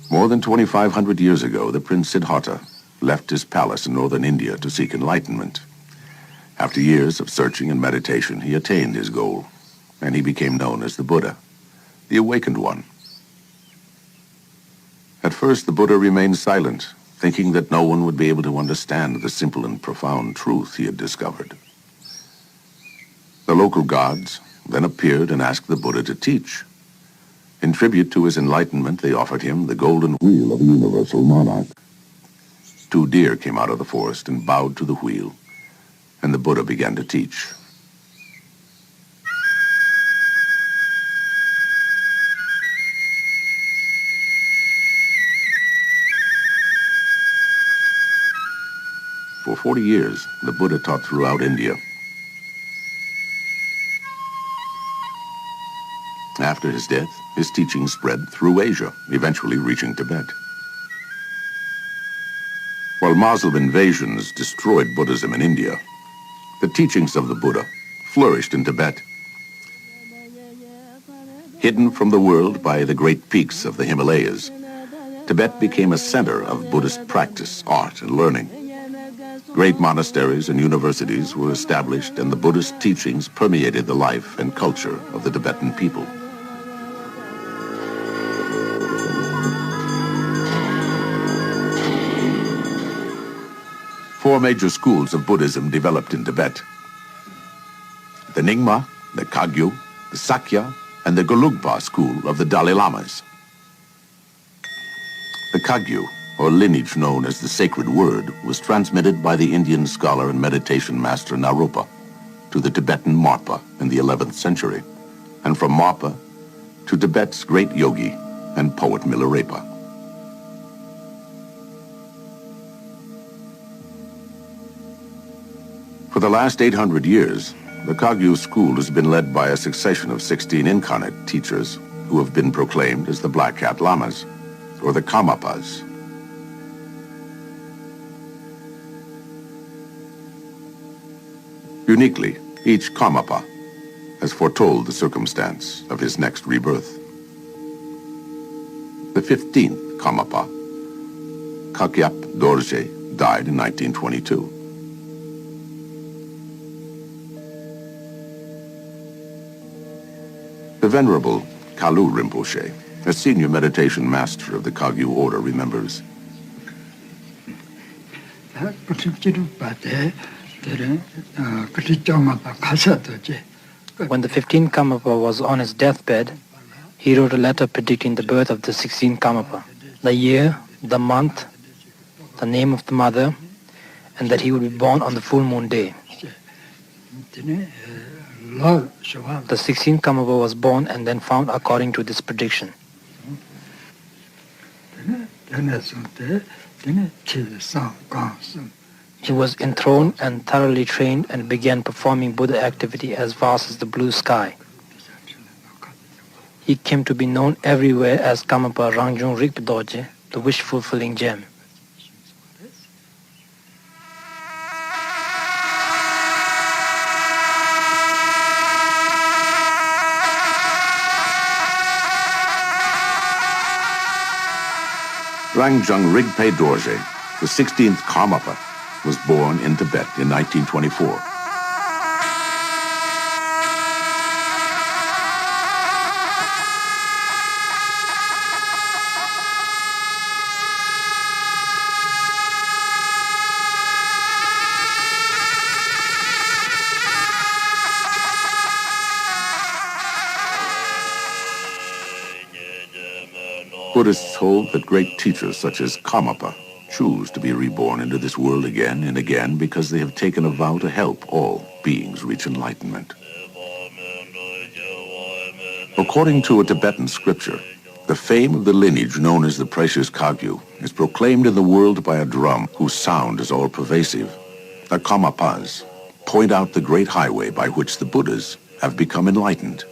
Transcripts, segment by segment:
More than 2,500 years ago, the Prince Siddhartha left his palace in northern India to seek enlightenment. After years of searching and meditation, he attained his goal, and he became known as the Buddha, the Awakened One. At first, the Buddha remained silent, thinking that no one would be able to understand the simple and profound truth he had discovered. The local gods then appeared and asked the Buddha to teach. In tribute to his enlightenment, they offered him the golden wheel of a universal monarch. 2 deer came out of the forest and bowed to the wheel, and the Buddha began to teach. For 40 years, the Buddha taught throughout India. After his death, his teachings spread through Asia, eventually reaching Tibet. While Muslim invasions destroyed Buddhism in India, the teachings of the Buddha flourished in Tibet. Hidden from the world by the great peaks of the Himalayas, Tibet became a center of Buddhist practice, art, and learning. Great monasteries and universities were established, and the Buddhist teachings permeated the life and culture of the Tibetan people. Four major schools of Buddhism developed in Tibet: the Nyingma, the Kagyu, the Sakya, and the Gelugpa school of the Dalai Lamas. The Kagyu, or lineage known as the Sacred Word, was transmitted by the Indian scholar and meditation master Naropa to the Tibetan Marpa in the 11th century, and from Marpa to Tibet's great yogi and poet Milarepa. For the last 800 years, the Kagyu school has been led by a succession of 16 incarnate teachers who have been proclaimed as the Black Hat Lamas, or the Karmapas. Uniquely, each Karmapa has foretold the circumstance of his next rebirth. The 15th Karmapa, Chögyam Dorje, died in 1922. The Venerable Gyalwa Rinpoche, a senior meditation master of the Kagyu order, remembers. When the 15th Karmapa was on his deathbed, he wrote a letter predicting the birth of the 16th Karmapa, the year, the month, the name of the mother, and that he would be born on the full moon day. The 16th Karmapa was born and then found according to this prediction. He was enthroned and thoroughly trained and began performing Buddha activity as vast as the blue sky. He came to be known everywhere as Karmapa Rangjung Rigpe Dorje, the wish-fulfilling gem. Rangjung Rigpe Dorje, the 16th Karmapa, was born in Tibet in 1924. Buddhists hold that great teachers such as Karmapa choose to be reborn into this world again and again because they have taken a vow to help all beings reach enlightenment. According to a Tibetan scripture, the fame of the lineage known as the precious Kagyu is proclaimed in the world by a drum whose sound is all-pervasive. The Karmapas point out the great highway by which the Buddhas have become enlightened.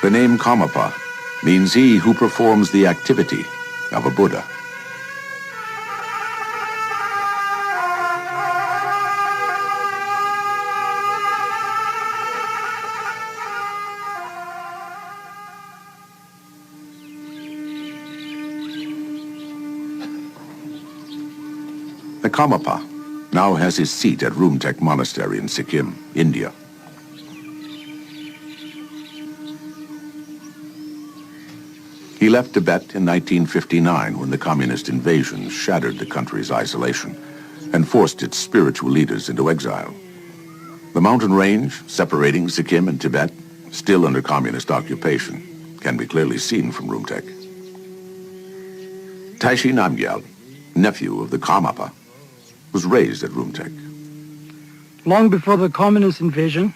The name Karmapa means he who performs the activity of a Buddha. The Karmapa now has his seat at Rumtek Monastery in Sikkim, India. He left Tibet in 1959 when the communist invasion shattered the country's isolation and forced its spiritual leaders into exile. The mountain range separating Sikkim and Tibet, still under communist occupation, can be clearly seen from Rumtek. Taishi Namgyal, nephew of the Karmapa, was raised at Rumtek. Long before the communist invasion,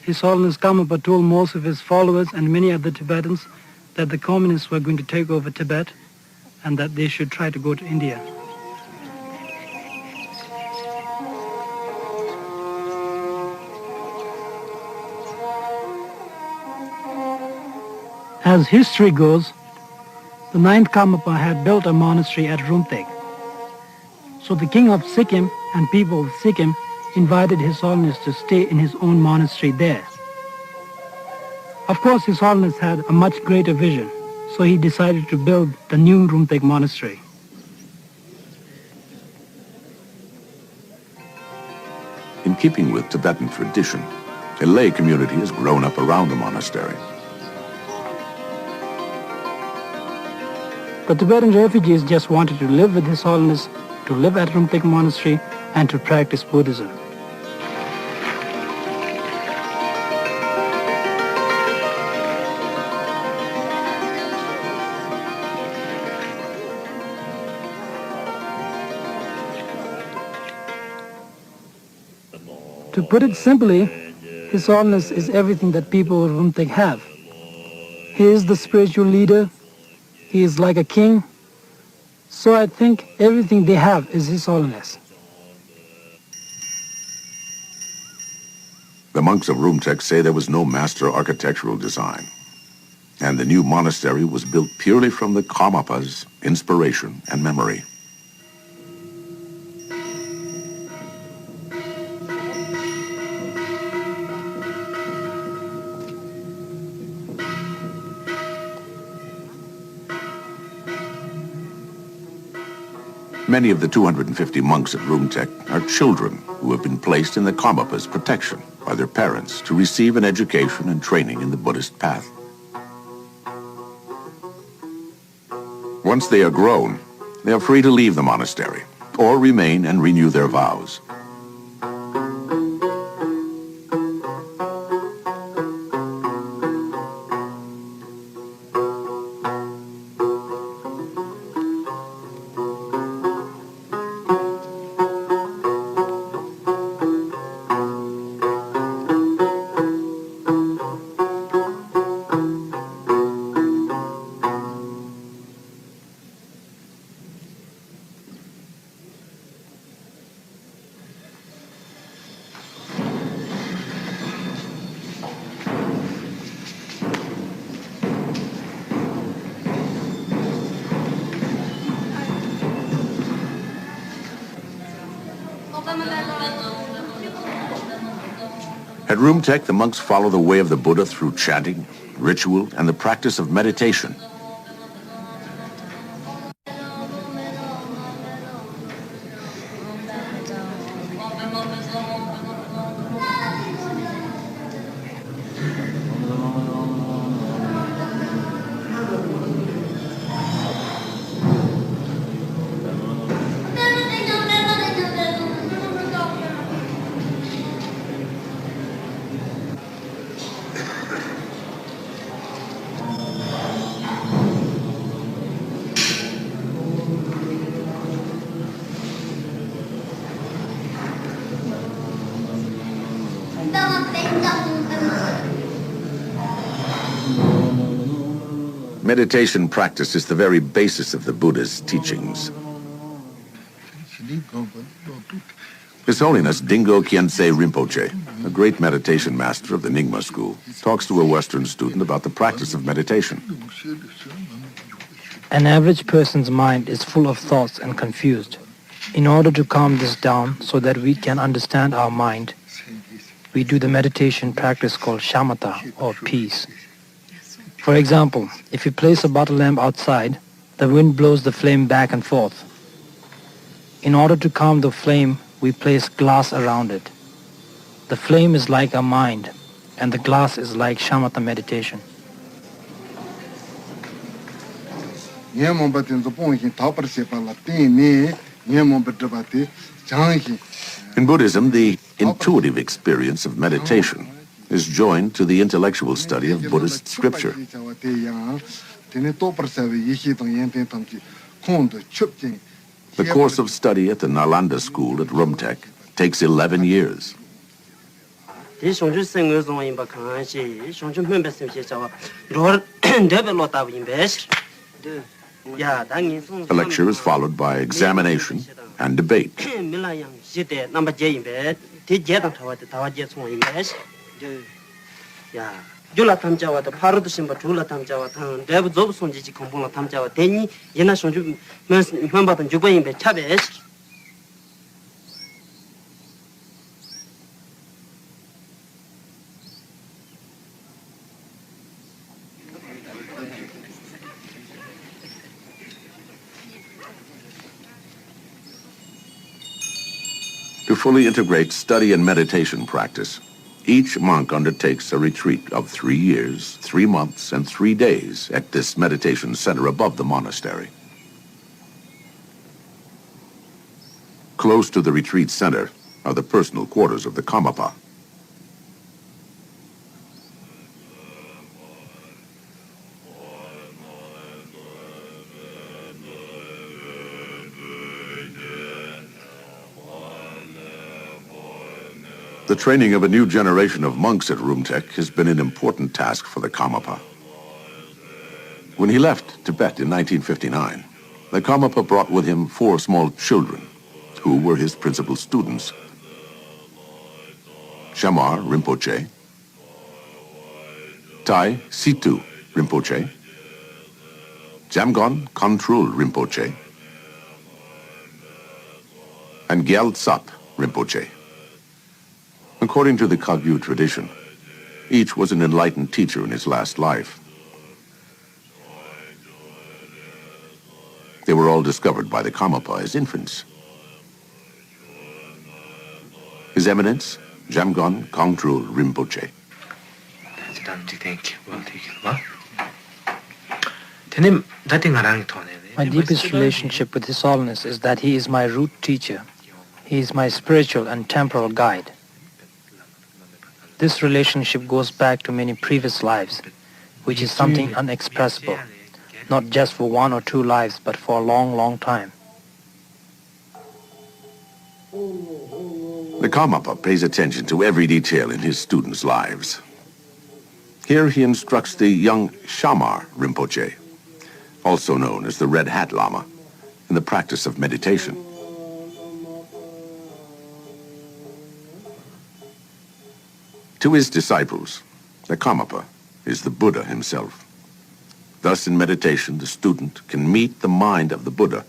His Holiness Karmapa told most of his followers and many other Tibetans that the communists were going to take over Tibet and that they should try to go to India. As history goes, the 9th Karmapa had built a monastery at Rumtek. So the king of Sikkim and people of Sikkim invited His Holiness to stay in his own monastery there. Of course, His Holiness had a much greater vision, so he decided to build the new Rumtek monastery. In keeping with Tibetan tradition, a lay community has grown up around the monastery. The Tibetan refugees just wanted to live with His Holiness, to live at Rumtek Monastery, and to practice Buddhism. To put it simply, His Holiness is everything that people of Rumtek have. He is the spiritual leader. He is like a king. So I think everything they have is His Holiness. The monks of Rumtek say there was no master architectural design, and the new monastery was built purely from the Karmapa's inspiration and memory. Many of the 250 monks at Rumtek are children who have been placed in the Karmapa's protection by their parents to receive an education and training in the Buddhist path. Once they are grown, they are free to leave the monastery or remain and renew their vows. At Rumtek, the monks follow the way of the Buddha through chanting, ritual, and the practice of meditation. Meditation practice is the very basis of the Buddha's teachings. His Holiness Dingo Khyentse Rinpoche, a great meditation master of the Nyingma school, talks to a Western student about the practice of meditation. An average person's mind is full of thoughts and confused. In order to calm this down so that we can understand our mind, we do the meditation practice called shamatha, or peace. For example, if you place a bottle lamp outside, the wind blows the flame back and forth. In order to calm the flame, we place glass around it. The flame is like our mind, and the glass is like shamatha meditation. In Buddhism, the intuitive experience of meditation is joined to the intellectual study of Buddhist scripture. The course of study at the Nalanda school at Rumtek takes 11 years. The lecture is followed by examination and debate. To fully integrate study and meditation practice, each monk undertakes a retreat of 3 years, 3 months, and 3 days at this meditation center above the monastery. Close to the retreat center are the personal quarters of the Karmapa. The training of a new generation of monks at Rumtek has been an important task for the Karmapa. When he left Tibet in 1959, the Karmapa brought with him 4 small children, who were his principal students. Shamar Rinpoche, Tai Situ Rinpoche, Jamgon Kontrul Rinpoche, and Gyaltsap Rinpoche. According to the Kagyu tradition, each was an enlightened teacher in his last life. They were all discovered by the Karmapa as infants. His Eminence, Jamgon Kongtrul Rinpoche. My deepest relationship with His Holiness is that he is my root teacher. He is my spiritual and temporal guide. This relationship goes back to many previous lives, which is something unexpressible, not just for 1 or 2 lives, but for a long, long time. The Karmapa pays attention to every detail in his students' lives. Here he instructs the young Shamar Rinpoche, also known as the Red Hat Lama, in the practice of meditation. To his disciples, the Karmapa is the Buddha himself. Thus, in meditation, the student can meet the mind of the Buddha,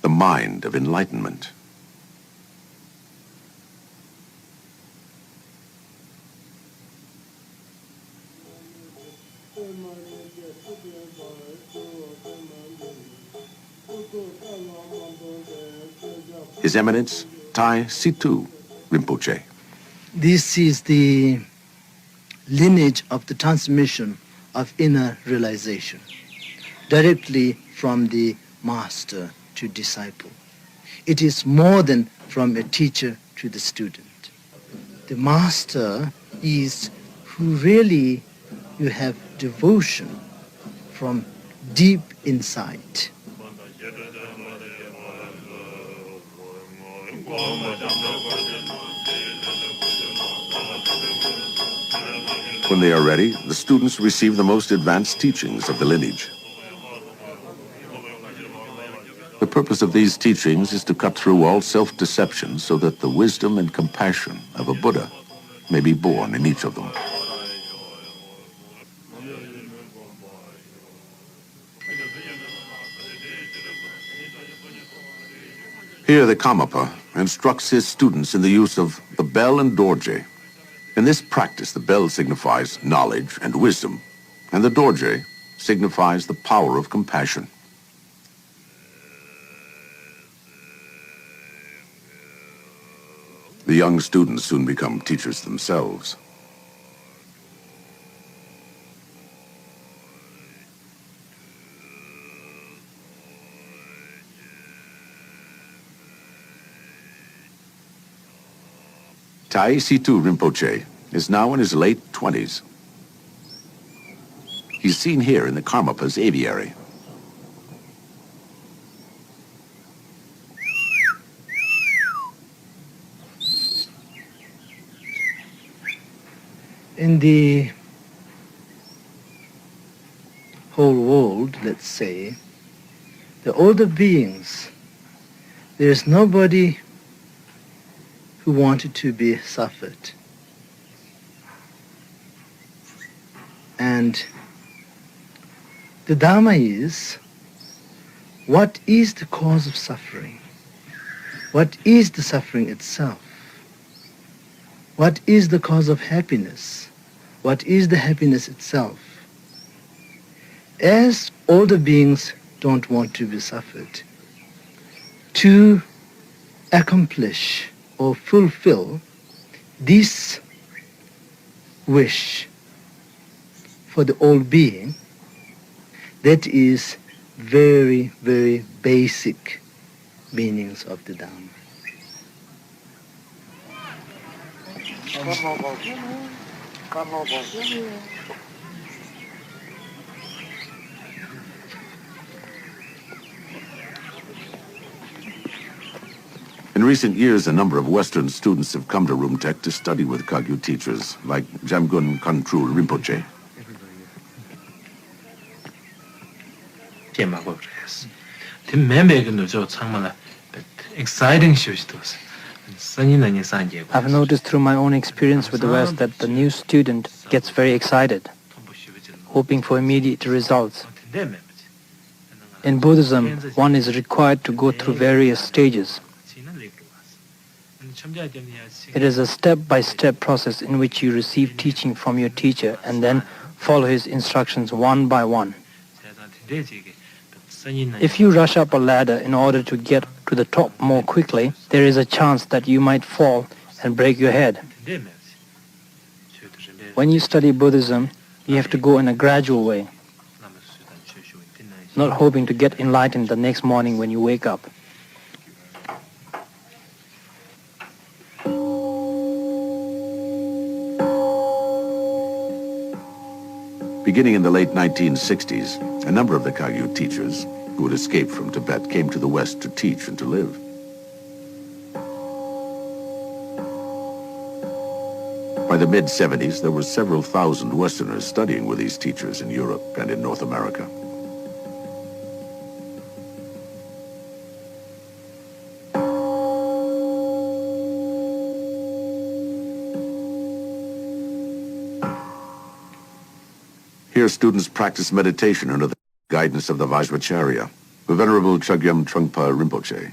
the mind of enlightenment. His Eminence, Tai Situ Rinpoche. This is the lineage of the transmission of inner realization, directly from the master to disciple. It is more than from a teacher to the student. The master is who really you have devotion from deep insight. When they are ready, the students receive the most advanced teachings of the lineage. The purpose of these teachings is to cut through all self-deception so that the wisdom and compassion of a Buddha may be born in each of them. Here the Karmapa instructs his students in the use of the bell and dorje. In this practice, the bell signifies knowledge and wisdom, and the dorje signifies the power of compassion. The young students soon become teachers themselves. Tai Situ Rinpoche is now in his late 20s. He's seen here in the Karmapa's aviary. In the whole world, let's say, the older beings, there is nobody who wanted to be suffered. And the Dharma is, what is the cause of suffering? What is the suffering itself? What is the cause of happiness? What is the happiness itself? As older beings don't want to be suffered, to accomplish or fulfill this wish for the old being, that is very, very basic meanings of the Dharma. In recent years, a number of Western students have come to Rumtek to study with Kagyu teachers like Jamgun Khantrul Rinpoche. I've noticed through my own experience with the West that the new student gets very excited, hoping for immediate results. In Buddhism, one is required to go through various stages. It is a step-by-step process in which you receive teaching from your teacher and then follow his instructions one by one. If you rush up a ladder in order to get to the top more quickly, there is a chance that you might fall and break your head. When you study Buddhism, you have to go in a gradual way, not hoping to get enlightened the next morning when you wake up. Beginning in the late 1960s, a number of the Kagyu teachers who had escaped from Tibet came to the West to teach and to live. By the mid-70s, there were several thousand Westerners studying with these teachers in Europe and in North America. Here, students practice meditation under the guidance of the Vajracharya, the Venerable Chögyam Trungpa Rinpoche.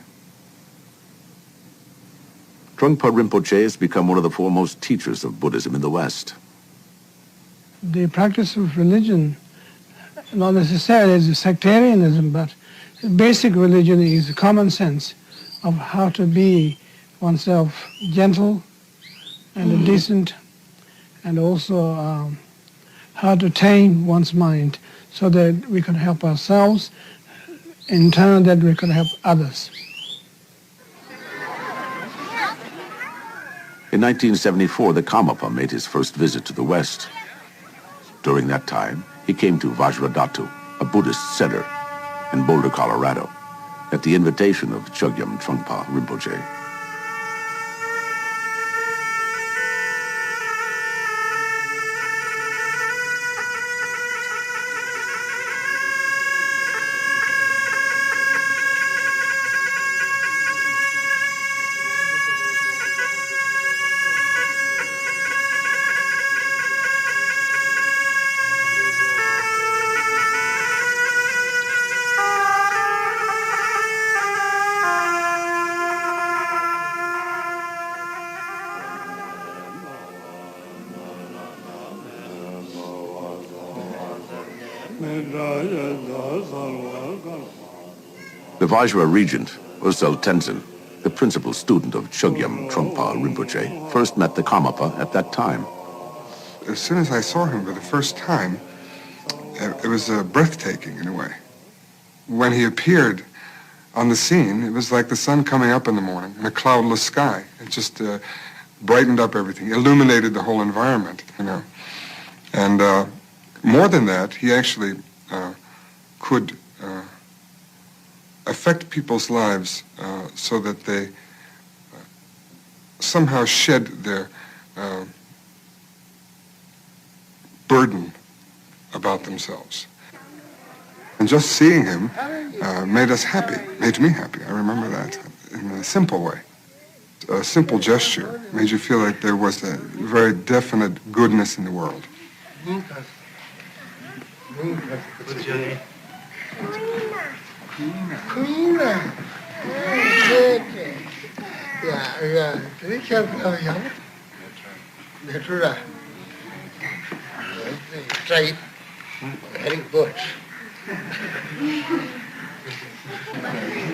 Trungpa Rinpoche has become one of the foremost teachers of Buddhism in the West. The practice of religion, not necessarily as a sectarianism, but basic religion is common sense of how to be oneself gentle and decent, and also how to tame one's mind so that we can help ourselves, in turn that we can help others. In 1974, the Karmapa made his first visit to the West. During that time, he came to Vajradhatu, a Buddhist center in Boulder, Colorado, at the invitation of Chögyam Trungpa Rinpoche. The Vajra regent, Ursel Tenzin, the principal student of Chögyam Trungpa Rinpoche, first met the Karmapa at that time. As soon as I saw him for the first time, it was breathtaking in a way. When he appeared on the scene, it was like the sun coming up in the morning in a cloudless sky. It just brightened up everything, illuminated the whole environment, you know. And more than that, he actually could affect people's lives so that they somehow shed their burden about themselves. And just seeing him made us happy, made me happy. I remember that in a simple way. A simple gesture made you feel like there was a very definite goodness in the world. Very good.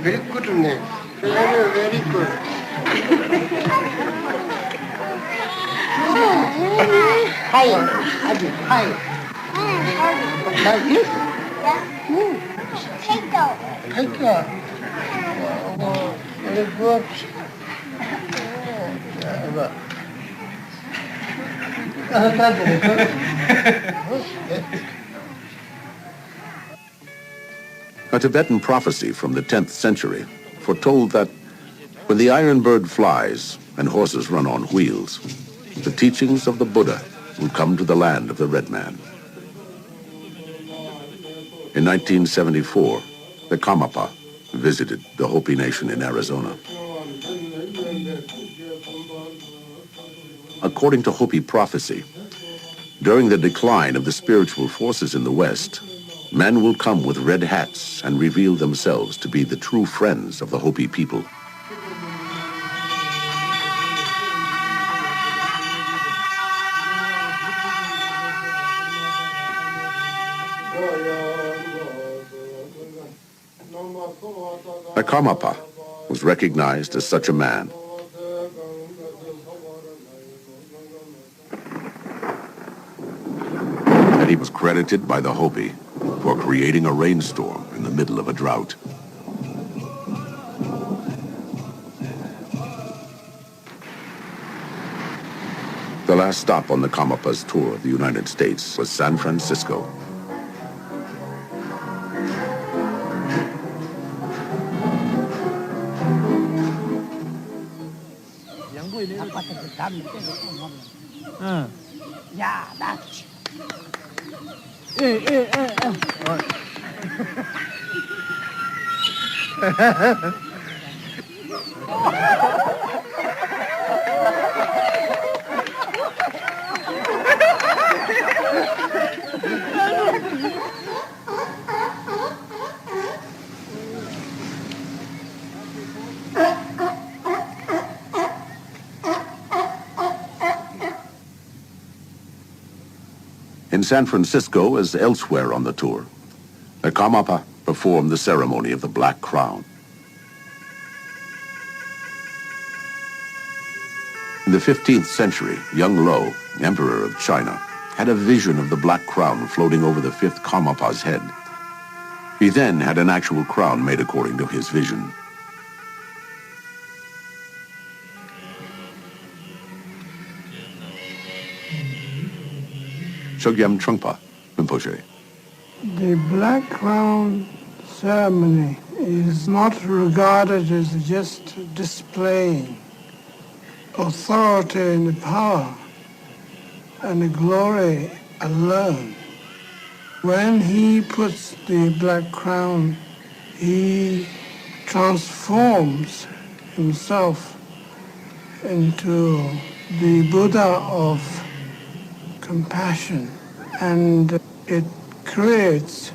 Very good name. Very good. Hi. Hi. Like this? Take care. Very good. A Tibetan prophecy from the 10th century foretold that when the iron bird flies and horses run on wheels, the teachings of the Buddha will come to the land of the red man. In 1974, the Karmapa visited the Hopi Nation in Arizona. According to Hopi prophecy, during the decline of the spiritual forces in the West, men will come with red hats and reveal themselves to be the true friends of the Hopi people. The Karmapa was recognized as such a man. And he was credited by the Hopi for creating a rainstorm in the middle of a drought. The last stop on the Karmapa's tour of the United States was San Francisco. In San Francisco, as elsewhere on the tour, the Karmapa performed the ceremony of the Black Crown. In the 15th century, young Lo, Emperor of China, had a vision of the Black Crown floating over the 5th Karmapa's head. He then had an actual crown made according to his vision. Chögyam Trungpa Rinpoche. The Black Crown ceremony is not regarded as just displaying authority and power and the glory alone. When he puts the Black Crown, he transforms himself into the Buddha of compassion, and it creates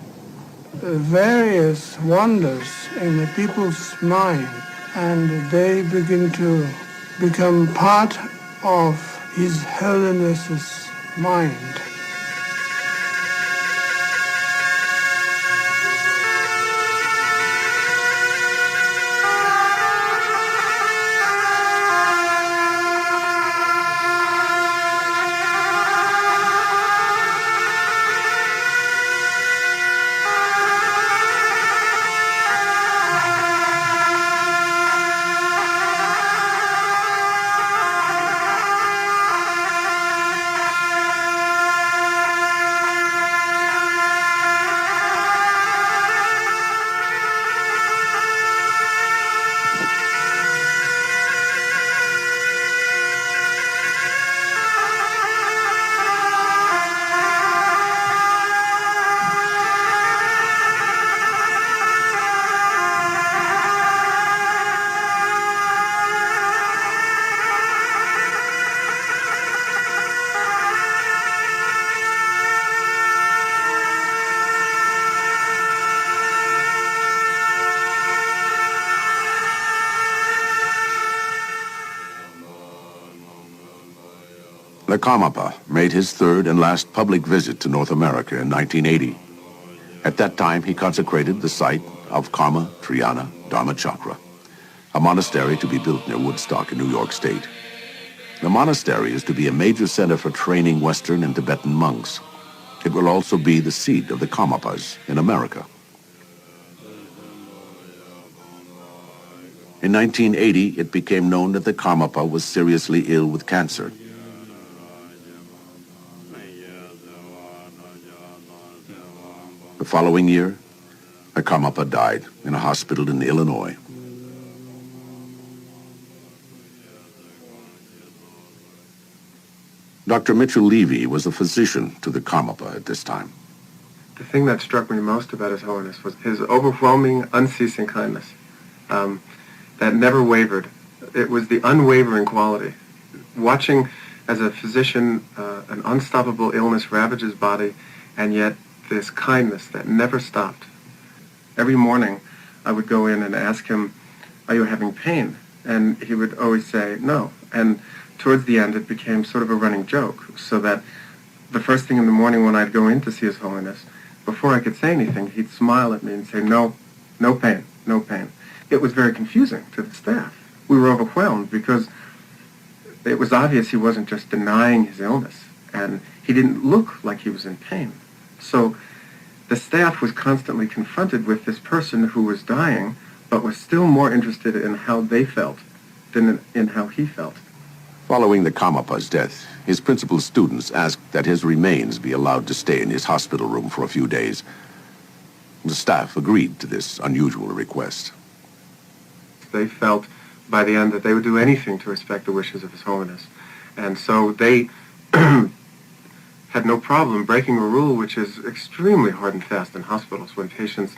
various wonders in the people's mind, and they begin to become part of His Holiness's mind. The Karmapa made his third and last public visit to North America in 1980. At that time, he consecrated the site of Karma Triyana Dharma Chakra, a monastery to be built near Woodstock in New York State. The monastery is to be a major center for training Western and Tibetan monks. It will also be the seat of the Karmapas in America. In 1980, it became known that the Karmapa was seriously ill with cancer. The following year, the Karmapa died in a hospital in Illinois. Dr. Mitchell Levy was a physician to the Karmapa at this time. The thing that struck me most about His Holiness was his overwhelming, unceasing kindness that never wavered. It was the unwavering quality. Watching, as a physician, an unstoppable illness ravage his body, and yet this kindness that never stopped. Every morning, I would go in and ask him, "Are you having pain?" And he would always say, "No." And towards the end, it became sort of a running joke, so that the first thing in the morning when I'd go in to see His Holiness, before I could say anything, he'd smile at me and say, "No, no pain, no pain." It was very confusing to the staff. We were overwhelmed because it was obvious he wasn't just denying his illness, and he didn't look like he was in pain. So the staff was constantly confronted with this person who was dying, but was still more interested in how they felt than in how he felt. Following the Karmapa's death, his principal students asked that his remains be allowed to stay in his hospital room for a few days. The staff agreed to this unusual request. They felt by the end that they would do anything to respect the wishes of His Holiness. And so they had no problem breaking a rule which is extremely hard and fast in hospitals. When patients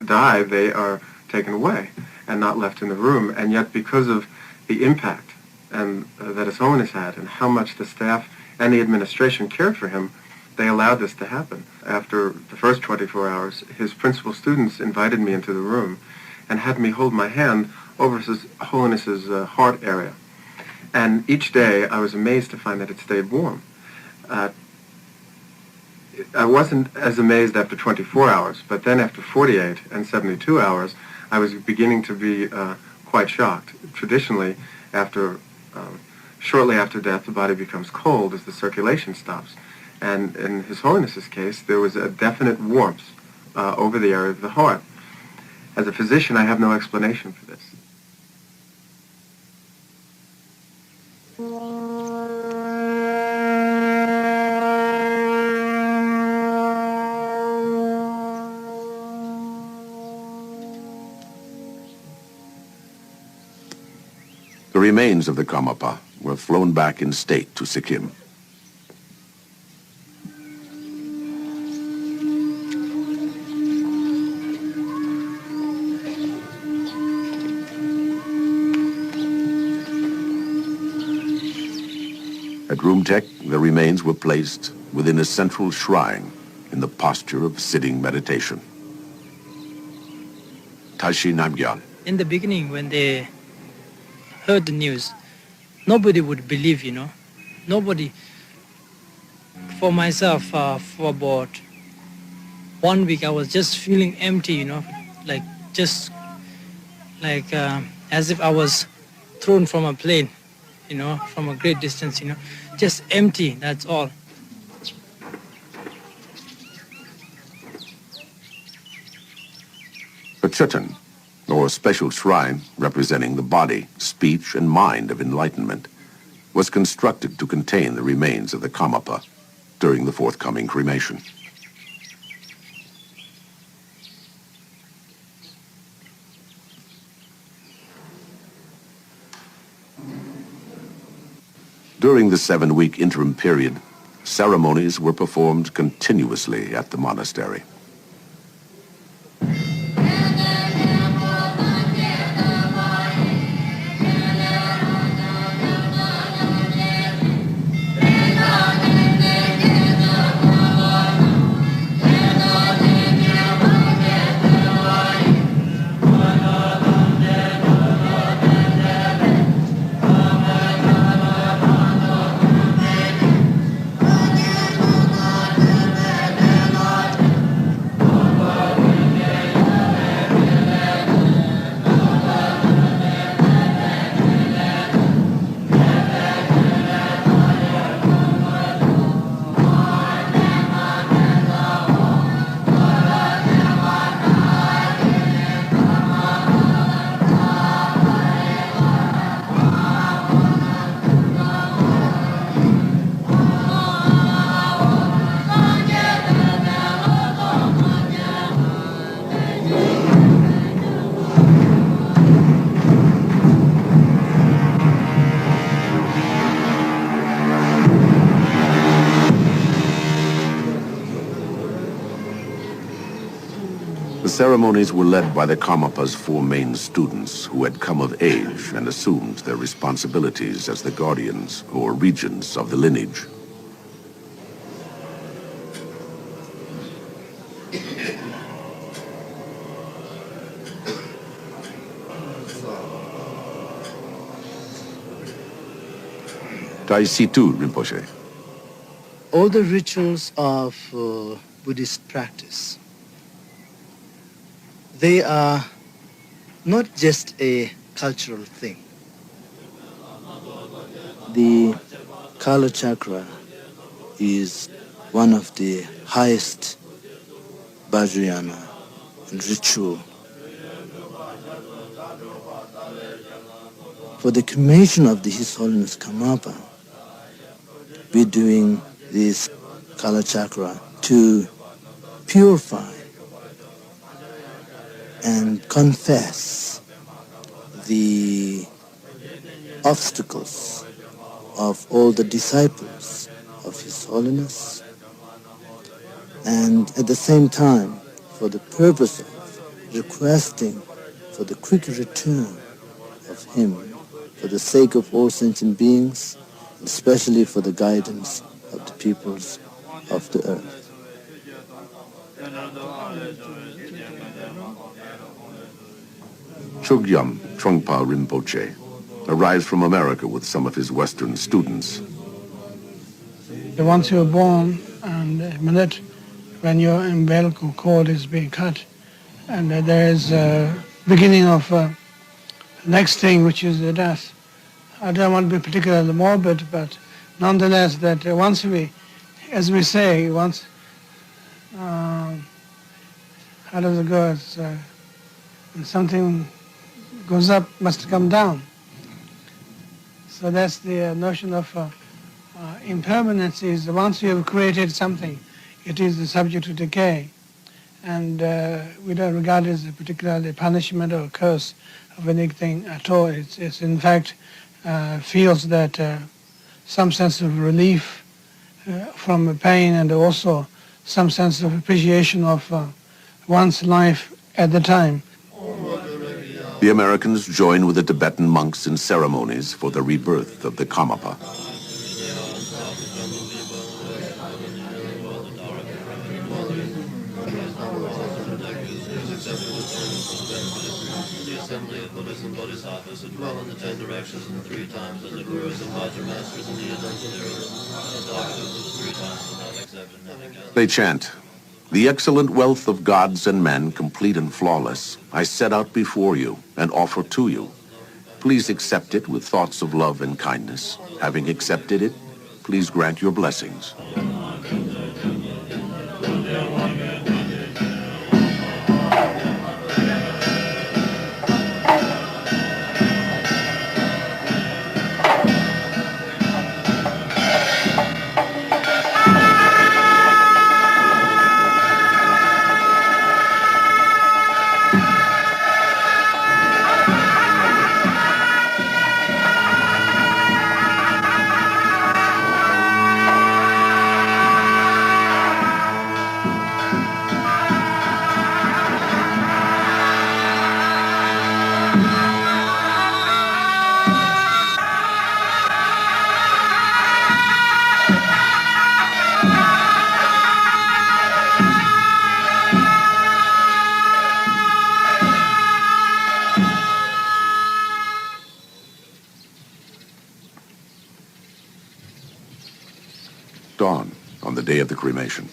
die, they are taken away and not left in the room. And yet, because of the impact and that His Holiness had and how much the staff and the administration cared for him, they allowed this to happen. After the first 24 hours, his principal students invited me into the room and had me hold my hand over His Holiness's heart area. And each day, I was amazed to find that it stayed warm. I wasn't as amazed after 24 hours, but then after 48 and 72 hours, I was beginning to be quite shocked. Traditionally, shortly after death, the body becomes cold as the circulation stops. And in His Holiness's case, there was a definite warmth over the area of the heart. As a physician, I have no explanation for this. The remains of the Karmapa were flown back in state to Sikkim. At Rumtek, the remains were placed within a central shrine in the posture of sitting meditation. Tashi Namgyal. In the beginning, when they heard the news, nobody would believe, Nobody. For myself, for about 1 week, I was just feeling empty, as if I was thrown from a plane, from a great distance, just empty, that's all. A chitan, or special shrine representing the body, speech, and mind of enlightenment, was constructed to contain the remains of the Karmapa during the forthcoming cremation. During the 7-week interim period, ceremonies were performed continuously at the monastery. The ceremonies were led by the Karmapa's 4 main students who had come of age and assumed their responsibilities as the guardians or regents of the lineage. Taisitu Rinpoche. All the rituals of Buddhist practice, they are not just a cultural thing. The Kala Chakra is one of the highest Vajrayana and ritual. For the cremation of His Holiness Karmapa, we're doing this Kala Chakra to purify and confess the obstacles of all the disciples of His Holiness, and at the same time for the purpose of requesting for the quick return of Him for the sake of all sentient beings, especially for the guidance of the peoples of the earth. Chögyam Trungpa Rinpoche arrives from America with some of his Western students. Once you're born, and the minute when your umbilical cord is being cut, and there is a beginning of next thing, which is the death. I don't want to be particularly morbid, but nonetheless, that once we, as we say, once, how does it go? It's, when something goes up, must come down. So that's the notion of impermanence is once you have created something, it is subject to decay. And we don't regard it as a particularly punishment or curse of anything at all. It's in fact feels that some sense of relief from the pain, and also some sense of appreciation of one's life at the time. The Americans join with the Tibetan monks in ceremonies for the rebirth of the Karmapa. They chant, "The excellent wealth of gods and men, complete and flawless, I set out before you and offer to you. Please accept it with thoughts of love and kindness. Having accepted it, please grant your blessings." Dawn on the day of the cremation.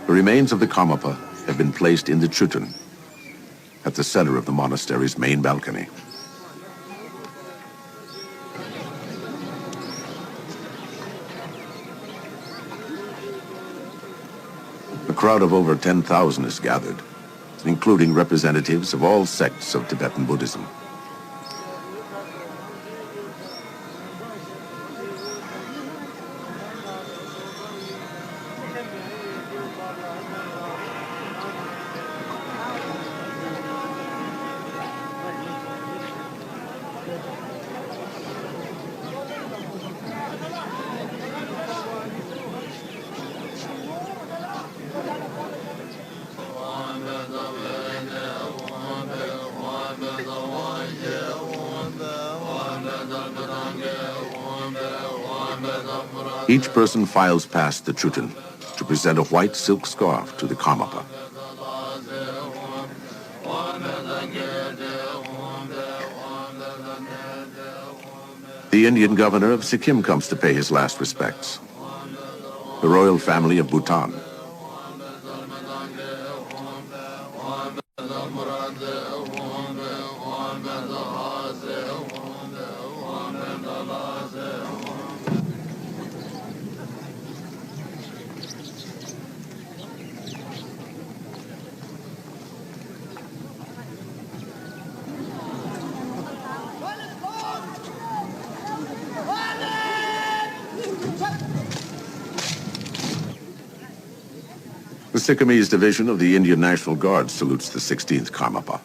The remains of the Karmapa have been placed in the Chögyam, at the center of the monastery's main balcony. A crowd of over 10,000 is gathered. including representatives of all sects of Tibetan Buddhism. Each person files past the Chutin to present a white silk scarf to the Karmapa. The Indian governor of Sikkim comes to pay his last respects. The royal family of Bhutan. The Sikkimese division of the Indian National Guard salutes the 16th Karmapa.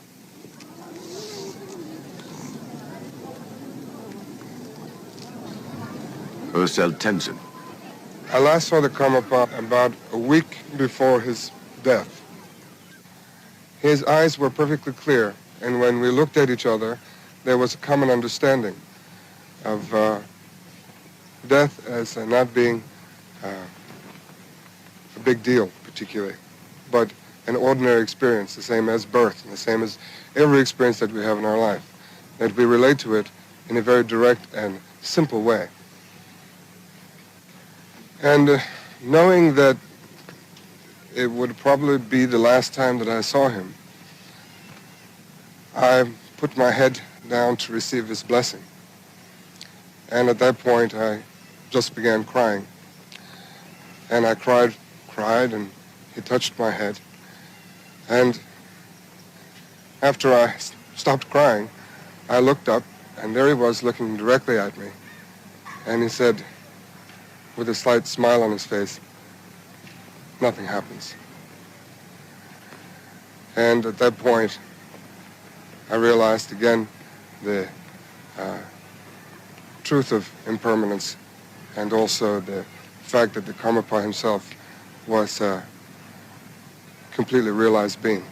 Ursel Tenzin. I last saw the Karmapa about a week before his death. His eyes were perfectly clear, and when we looked at each other, there was a common understanding of death as not being a big deal, particularly, but an ordinary experience, the same as birth, and the same as every experience that we have in our life, that we relate to it in a very direct and simple way. And knowing that it would probably be the last time that I saw him, I put my head down to receive his blessing. And at that point, I just began crying. And I cried, and he touched my head. And after I stopped crying, I looked up, and there he was looking directly at me. And he said, with a slight smile on his face, "Nothing happens." And at that point, I realized again the truth of impermanence, and also the fact that the Karmapa himself was a completely realized being.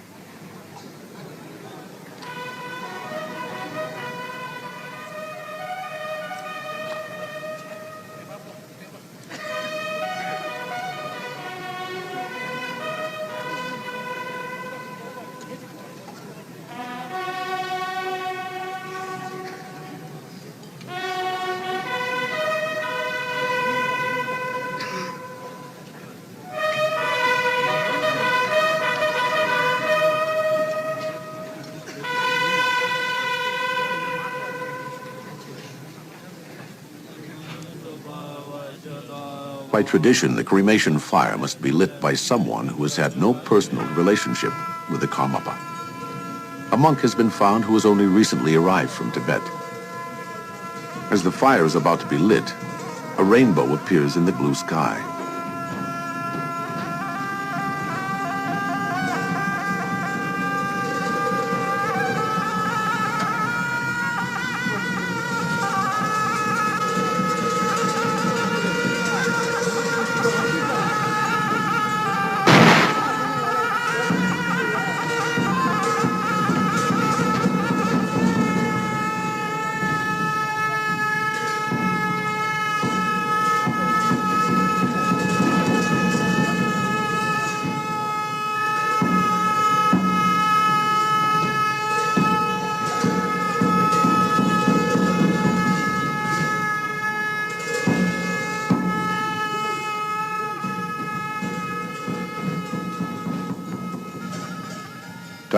By tradition, the cremation fire must be lit by someone who has had no personal relationship with the Karmapa. A monk has been found who has only recently arrived from Tibet. As the fire is about to be lit, a rainbow appears in the blue sky.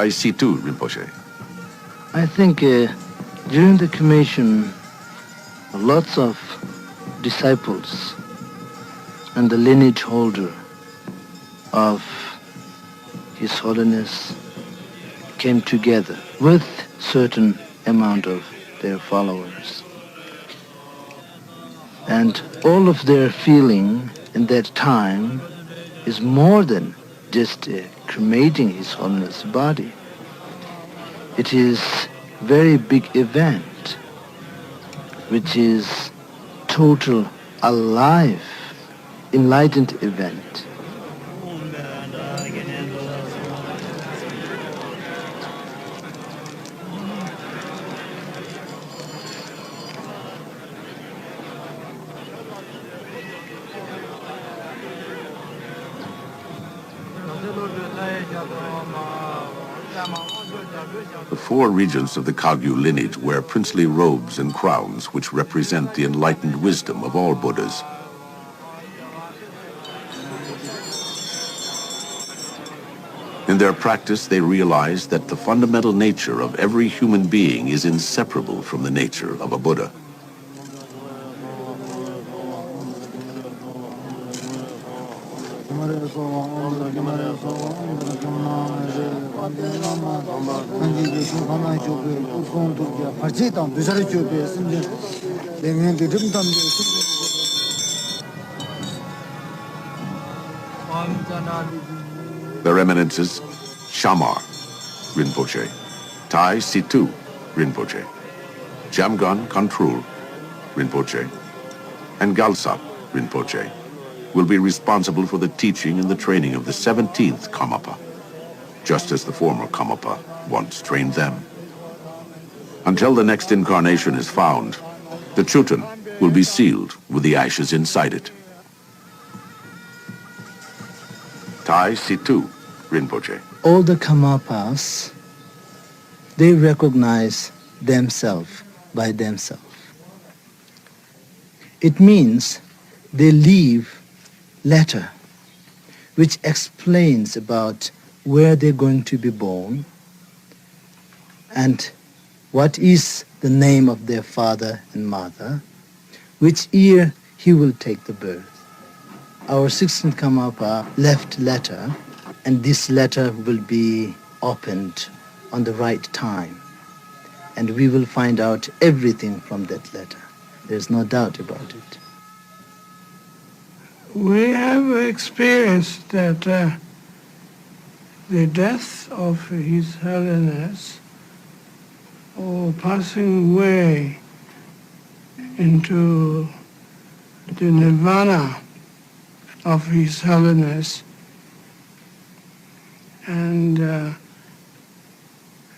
Situ Rinpoche. I think during the cremation, lots of disciples and the lineage holder of His Holiness came together with certain amount of their followers. And all of their feeling in that time is more than just cremating His Holiness' body. It is very big event, which is total, alive, enlightened event. The four regents of the Kagyu lineage wear princely robes and crowns which represent the enlightened wisdom of all Buddhas. In their practice, they realize that the fundamental nature of every human being is inseparable from the nature of a Buddha. Their Eminences, Shamar Rinpoche, Tai Situ Rinpoche, Jamgon Kantrul Rinpoche, and Galsap Rinpoche will be responsible for the teaching and the training of the 17th Karmapa, just as the former Karmapa once trained them. Until the next incarnation is found, the Chutan will be sealed with the ashes inside it. Tai Situ Rinpoche. All the Karmapas, they recognize themselves by themselves. It means they leave letter which explains about where they're going to be born and what is the name of their father and mother, which year he will take the birth. Our 16th Karmapa left letter, and this letter will be opened on the right time, and we will find out everything from that letter. There's no doubt about it. We have experienced that the death of His Holiness, or passing away into the nirvana of His Holiness, and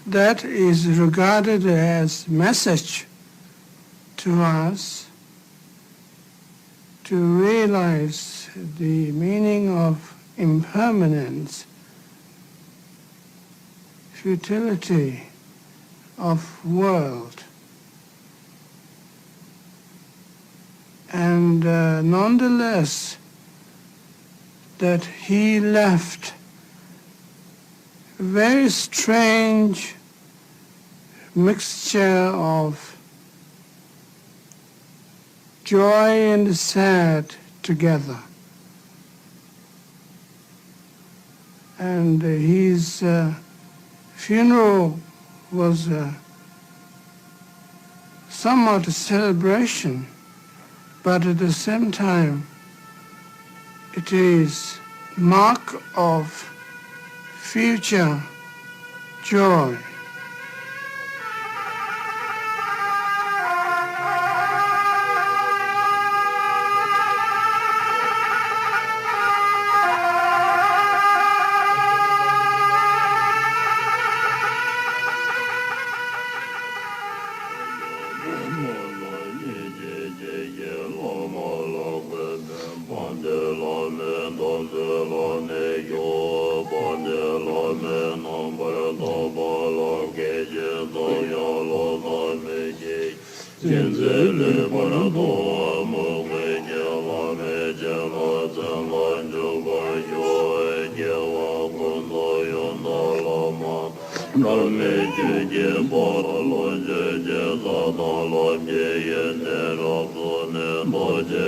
that is regarded as message to us to realize the meaning of impermanence, futility of world, and nonetheless that he left a very strange mixture of joy and sad together. And his funeral was somewhat a celebration, but at the same time it is mark of future joy.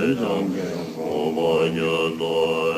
Chögyam Trungpa Rinpoche